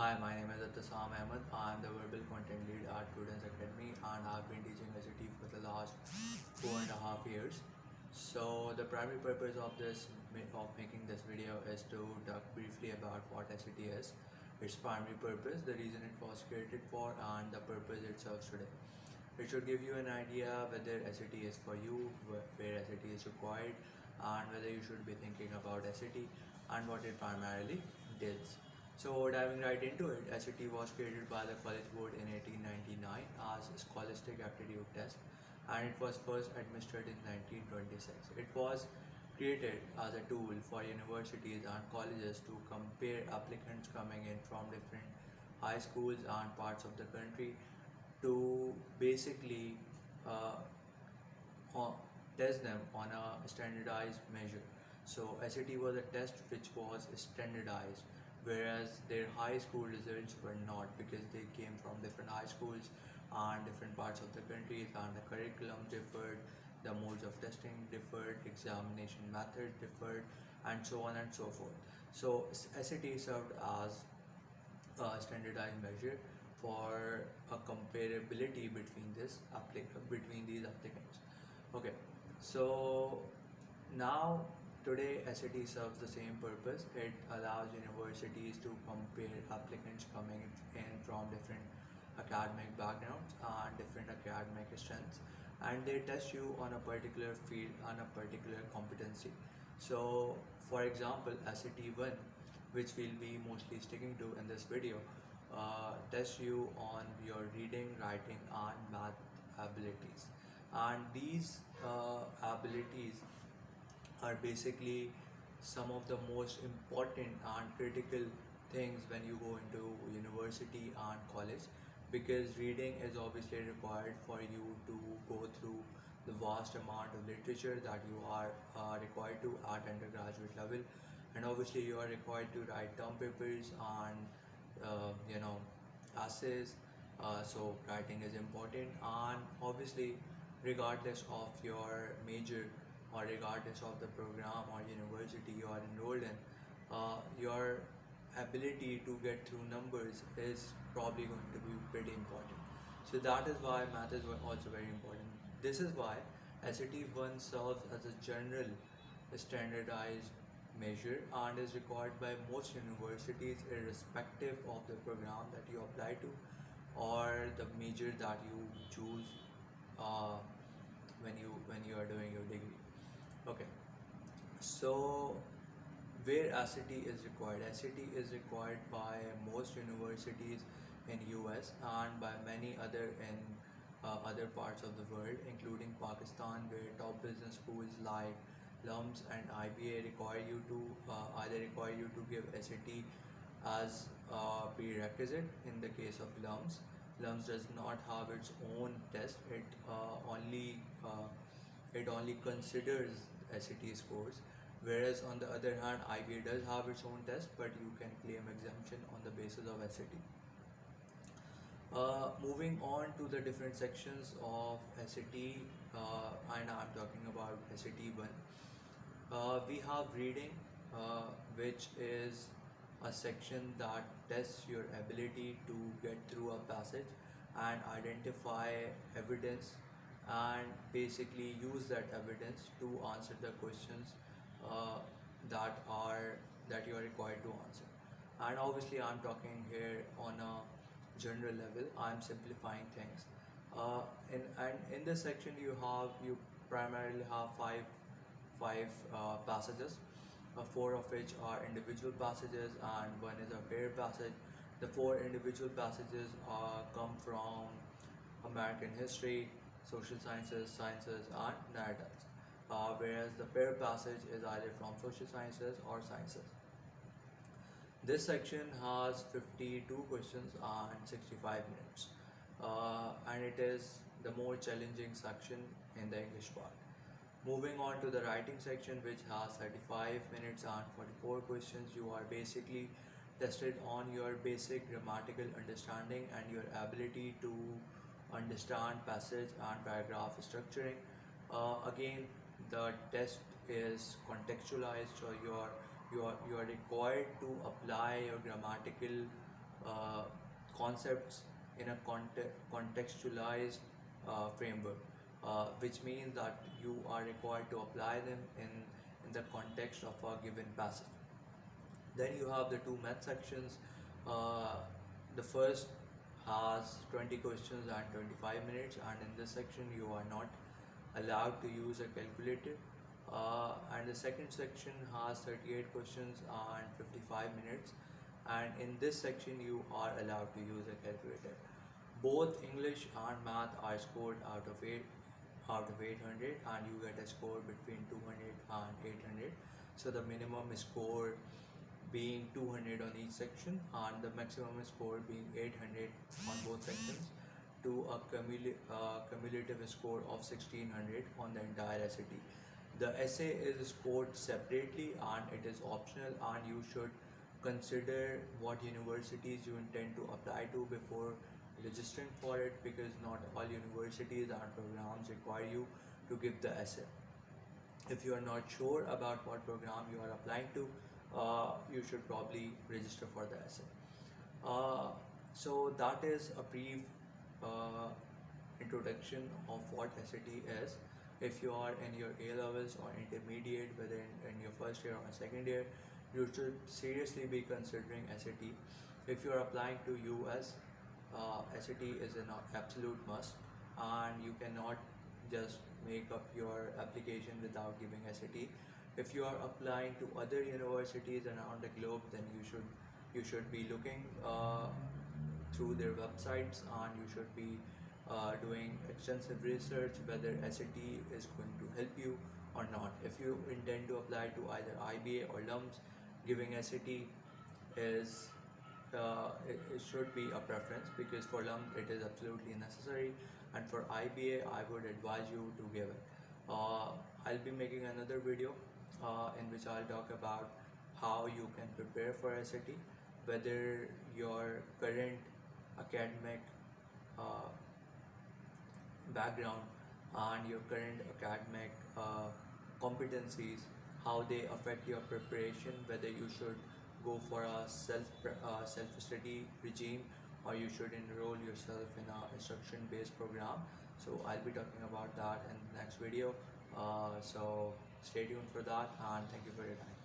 Hi, my name is Attasam Ahmed. I am the verbal content lead at Prudence Academy and I've been teaching SAT for the last 4.5 years. So the primary purpose of making this video is to talk briefly about what SAT is, its primary purpose, the reason it was created for, and the purpose it serves today. It should give you an idea whether SAT is for you, where SAT is required, and whether you should be thinking about SAT and what it primarily does. So diving right into it, SAT was created by the College Board in 1899 as a scholastic aptitude test, and it was first administered in 1926. It was created as a tool for universities and colleges to compare applicants coming in from different high schools and parts of the country to basically uh, uh, test them on a standardized measure. So SAT was a test which was standardized, whereas their high school results were not, because they came from different high schools and different parts of the country, and the curriculum differed, the modes of testing differed, examination method differed, and so on and so forth. So SAT served as a standardized measure for a comparability between these applicants. Okay, so now today SAT serves the same purpose. It allows universities to compare applicants coming in from different academic backgrounds and different academic strengths, and they test you on a particular field and a particular competency. So for example, SAT 1, which we'll be mostly sticking to in this video, tests you on your reading, writing and math abilities, and these abilities are basically some of the most important and critical things when you go into university and college, because reading is obviously required for you to go through the vast amount of literature that you are required to at undergraduate level, and obviously you are required to write term papers and essays. So writing is important, and obviously regardless of your major or regardless of the program or university you are enrolled in, your ability to get through numbers is probably going to be pretty important. So that is why math is also very important. This is why SAT 1 serves as a general standardized measure and is required by most universities irrespective of the program that you apply to or the major that you choose uh, when you are doing your degree. Okay, so where SAT is required? SAT is required by most universities in US and by many other in other parts of the world, including Pakistan, where top business schools like LUMS and IBA require you to give SAT as a prerequisite. In the case of LUMS does not have its own test. It only considers SAT scores, whereas on the other hand IBA does have its own test, but you can claim exemption on the basis of SAT. Moving on to the different sections of SAT, and I'm talking about SAT 1. We have reading, which is a section that tests your ability to get through a passage and identify evidence and basically use that evidence to answer the questions uh, that you are required to answer. And obviously, I'm talking here on a general level. I'm simplifying things. In this section, you primarily have five passages, four of which are individual passages and one is a pair passage. The four individual passages come from American history, social sciences, and narratives, whereas the pair passage is either from social sciences or sciences. This section has 52 questions and 65 minutes, and it is the more challenging section in the English part. Moving on to the writing section, which has 35 minutes and 44 questions, you are basically tested on your basic grammatical understanding and your ability to understand passage and paragraph structuring. Again, the test is contextualized, so you are required to apply your grammatical uh, concepts in a contextualized framework, which means that you are required to apply them in the context of a given passage. Then you have the two math sections. Uh, the first has 20 questions and 25 minutes, and in this section you are not allowed to use a calculator. And the second section has 38 questions and 55 minutes, and in this section you are allowed to use a calculator. Both English and math are scored out of 800, and you get a score between 200 and 800. So the minimum score being 200 on each section and the maximum score being 800 on both sections, to a cumulative score of 1600 on the entire SAT. The essay is scored separately and it is optional, and you should consider what universities you intend to apply to before registering for it, because not all universities and programs require you to give the essay. If you are not sure about what program you are applying to, you should probably register for the essay. So that is a brief uh, introduction of what SAT is. If you are in your A levels or intermediate, whether in your first year or second year, you should seriously be considering SAT. If you are applying to US, SAT is an absolute must, and you cannot just make up your application without giving SAT. If you are applying to other universities around the globe, then you should be looking through their websites, and you should be doing extensive research whether SAT is going to help you or not. If you intend to apply to either IBA or LUMS, giving SAT is it should be a preference, because for LUMS it is absolutely necessary, and for IBA I would advise you to give it. I'll be making another video in which I'll talk about how you can prepare for SAT, whether your current academic uh, background and your current academic competencies, how they affect your preparation, whether you should go for a self study regime or you should enroll yourself in a instruction based program. So I'll be talking about that in the next video. So stay tuned for that, and thank you for your time.